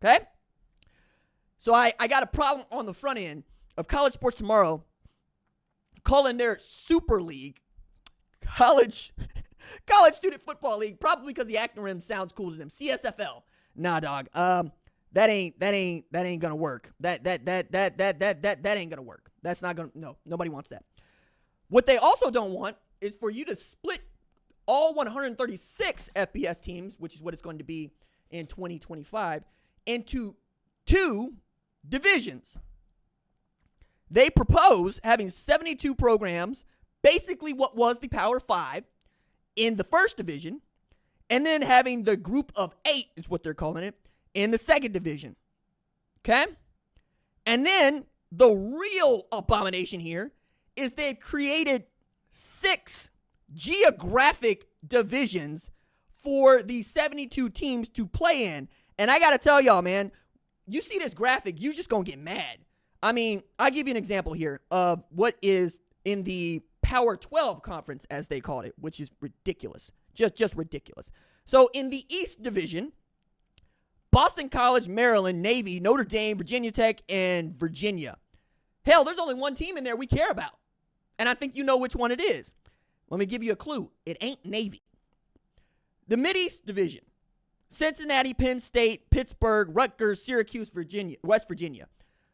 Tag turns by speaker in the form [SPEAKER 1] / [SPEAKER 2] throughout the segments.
[SPEAKER 1] Okay? So I got a problem on the front end of College Sports Tomorrow calling their Super League college student football league, probably because the acronym sounds cool to them. CSFL. Nah, dog. That ain't gonna work. That ain't gonna work. That's not gonna. No, nobody wants that. What they also don't want is for you to split all 136 FBS teams, which is what it's going to be in 2025, into 2 divisions. They propose having 72 programs, basically what was the Power 5, in the first division, and then having the group of 8, is what they're calling it, in the second division. Okay? And then the real abomination here is they've created 6 geographic divisions for the 72 teams to play in. And I got to tell y'all, man, you see this graphic, you just going to get mad. I mean, I'll give you an example here of what is in the Power 12 conference, as they called it, which is ridiculous. Just ridiculous. So in the East Division, Boston College, Maryland, Navy, Notre Dame, Virginia Tech, and Virginia. Hell, there's only one team in there we care about. And I think you know which one it is. Let me give you a clue. It ain't Navy. The Mid-East Division, Cincinnati, Penn State, Pittsburgh, Rutgers, Syracuse, Virginia, West Virginia.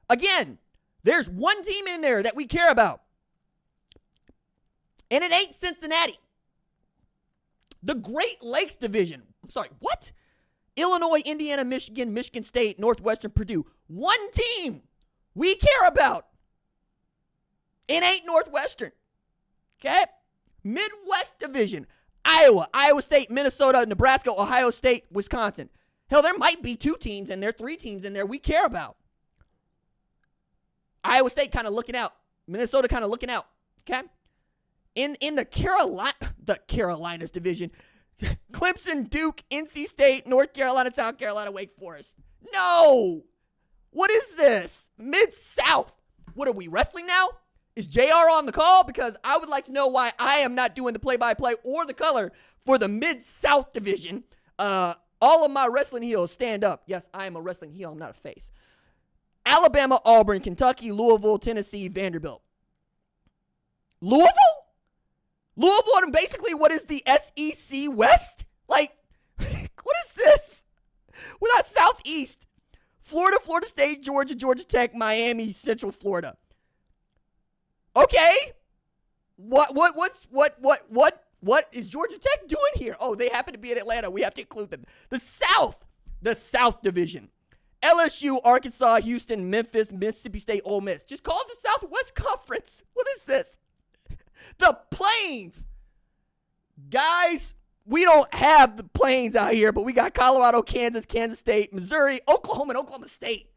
[SPEAKER 1] Again, there's one team in there that we care about. And it ain't Cincinnati. The Great Lakes Division. I'm sorry, what? Illinois, Indiana, Michigan, Michigan State, Northwestern, Purdue. One team we care about. It ain't Northwestern. Okay? Midwest Division. Iowa, Iowa State, Minnesota, Nebraska, Ohio State, Wisconsin. Hell, there might be 2 teams in there, 3 teams in there we care about. Iowa State kind of looking out. Minnesota kind of looking out. Okay? In the Carolinas division, Clemson, Duke, NC State, North Carolina, South Carolina, Wake Forest. No! What is this? Mid-South. What are we, wrestling now? Is JR on the call? Because I would like to know why I am not doing the play-by-play or the color for the Mid-South division. All of my wrestling heels stand up. Yes, I am a wrestling heel. I'm not a face. Alabama, Auburn, Kentucky, Louisville, Tennessee, Vanderbilt. Louisville? Louisville and basically what is the SEC West? Like, what is this? We're not Southeast. Florida, Florida State, Georgia, Georgia Tech, Miami, Central Florida. Okay. What is Georgia Tech doing here? Oh, they happen to be in Atlanta. We have to include them. The South Division. LSU, Arkansas, Houston, Memphis, Mississippi State, Ole Miss. Just call it the Southwest Conference. What is this? The Plains. Guys, we don't have the Plains out here, but we got Colorado, Kansas, Kansas State, Missouri, Oklahoma, and Oklahoma State.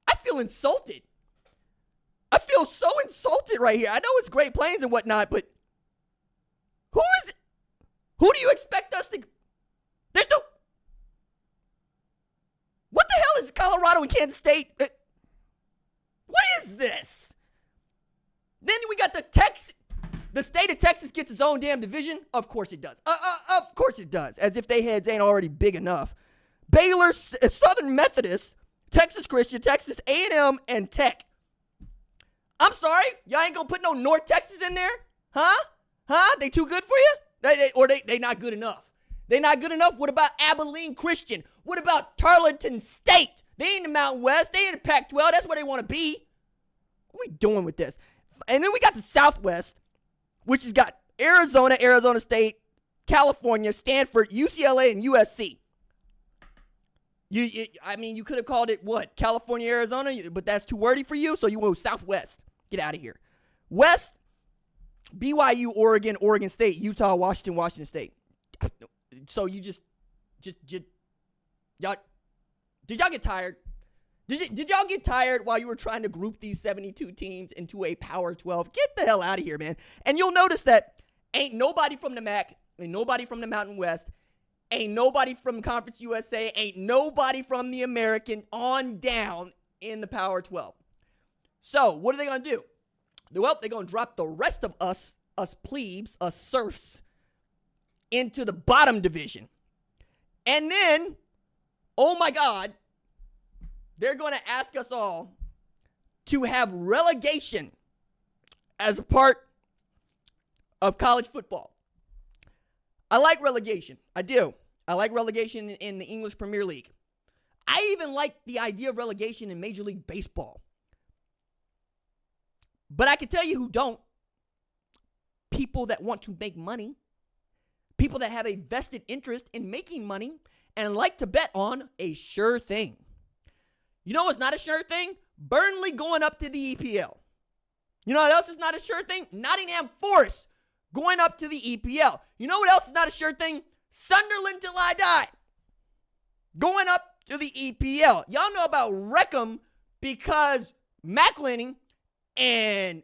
[SPEAKER 1] I feel insulted. I feel so insulted right here. I know it's Great Plains and whatnot, but who is it? Who do you expect us to? There's no. What the hell is Colorado and Kansas State? What is this? Then we got the state of Texas gets its own damn division. Of course it does. Of course it does. As if they heads ain't already big enough. Baylor, Southern Methodist, Texas Christian, Texas A&M, and Tech. I'm sorry, y'all ain't gonna put no North Texas in there? Huh? They too good for you? They not good enough. They not good enough? What about Abilene Christian? What about Tarleton State? They ain't in the Mountain West. They in the Pac-12. That's where they want to be. What are we doing with this? And then we got the Southwest, which has got Arizona, Arizona State, California, Stanford, UCLA, and USC. You could have called it what? California, Arizona, but that's too wordy for you, so you went Southwest. Get out of here. West, BYU, Oregon, Oregon State, Utah, Washington, Washington State. So you just y'all, did y'all get tired? Did y'all get tired while you were trying to group these 72 teams into a Power 12? Get the hell out of here, man. And you'll notice that ain't nobody from the MAC, ain't nobody from the Mountain West, ain't nobody from Conference USA, ain't nobody from the American on down in the Power 12. So what are they going to do? Well, they're going to drop the rest of us plebes, us serfs, into the bottom division. And then oh my God, they're going to ask us all to have relegation as a part of college football. I like relegation. I do. I like relegation in the English Premier League. I even like the idea of relegation in Major League Baseball. But I can tell you who don't. People that want to make money. People that have a vested interest in making money and like to bet on a sure thing. You know what's not a sure thing? Burnley going up to the EPL. You know what else is not a sure thing? Nottingham Forest going up to the EPL. You know what else is not a sure thing? Sunderland till I die. Going up to the EPL. Y'all know about Wrexham because McElhenney and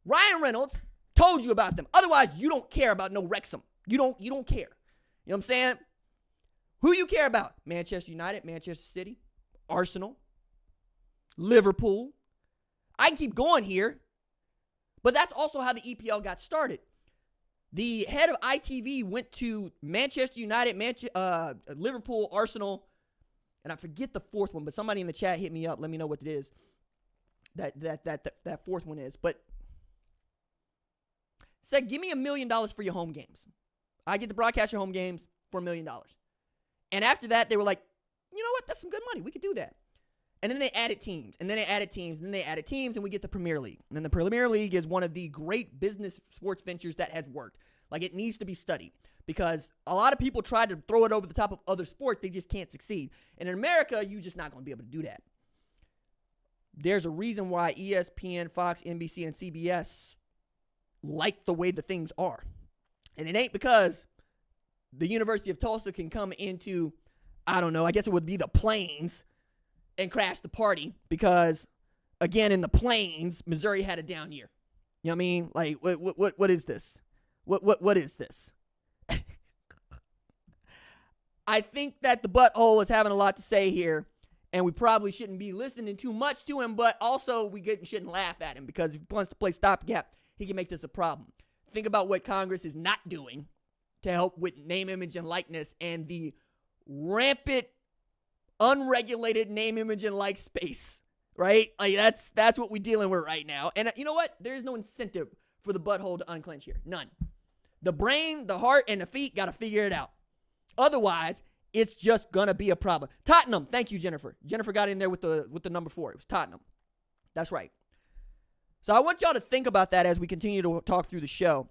[SPEAKER 1] Ryan Reynolds told you about them. Otherwise, you don't care about no Wrexham. You don't care. You know what I'm saying? Who you care about? Manchester United, Manchester City, Arsenal, Liverpool. I can keep going here. But that's also how the EPL got started. The head of ITV went to Manchester United, Liverpool, Arsenal, and I forget the fourth one, but somebody in the chat hit me up. Let me know what it is. That fourth one is. But said, give me $1 million for your home games. I get to broadcast your home games for $1 million. And after that, they were like, you know what? That's some good money. We could do that. And then they added teams, and then they added teams, and then they added teams, and we get the Premier League. And then the Premier League is one of the great business sports ventures that has worked. Like, it needs to be studied because a lot of people try to throw it over the top of other sports. They just can't succeed. And in America, you're just not going to be able to do that. There's a reason why ESPN, Fox, NBC, and CBS like the way the things are. And it ain't because the University of Tulsa can come into, I don't know, I guess it would be the Plains and crash the party because, again, in the Plains, Missouri had a down year. You know what I mean? Like, what is this? What is this? I think that the butthole is having a lot to say here, and we probably shouldn't be listening too much to him, but also we shouldn't laugh at him because if he wants to play stopgap, he can make this a problem. Think about what Congress is not doing to help with name, image, and likeness and the rampant unregulated name, image, and like space, right? Like that's what we're dealing with right now. And you know what? There is no incentive for the butthole to unclench here. None. The brain, the heart, and the feet got to figure it out. Otherwise, it's just going to be a problem. Tottenham. Thank you, Jennifer. Jennifer got in there with the number 4. It was Tottenham. That's right. So I want y'all to think about that as we continue to talk through the show.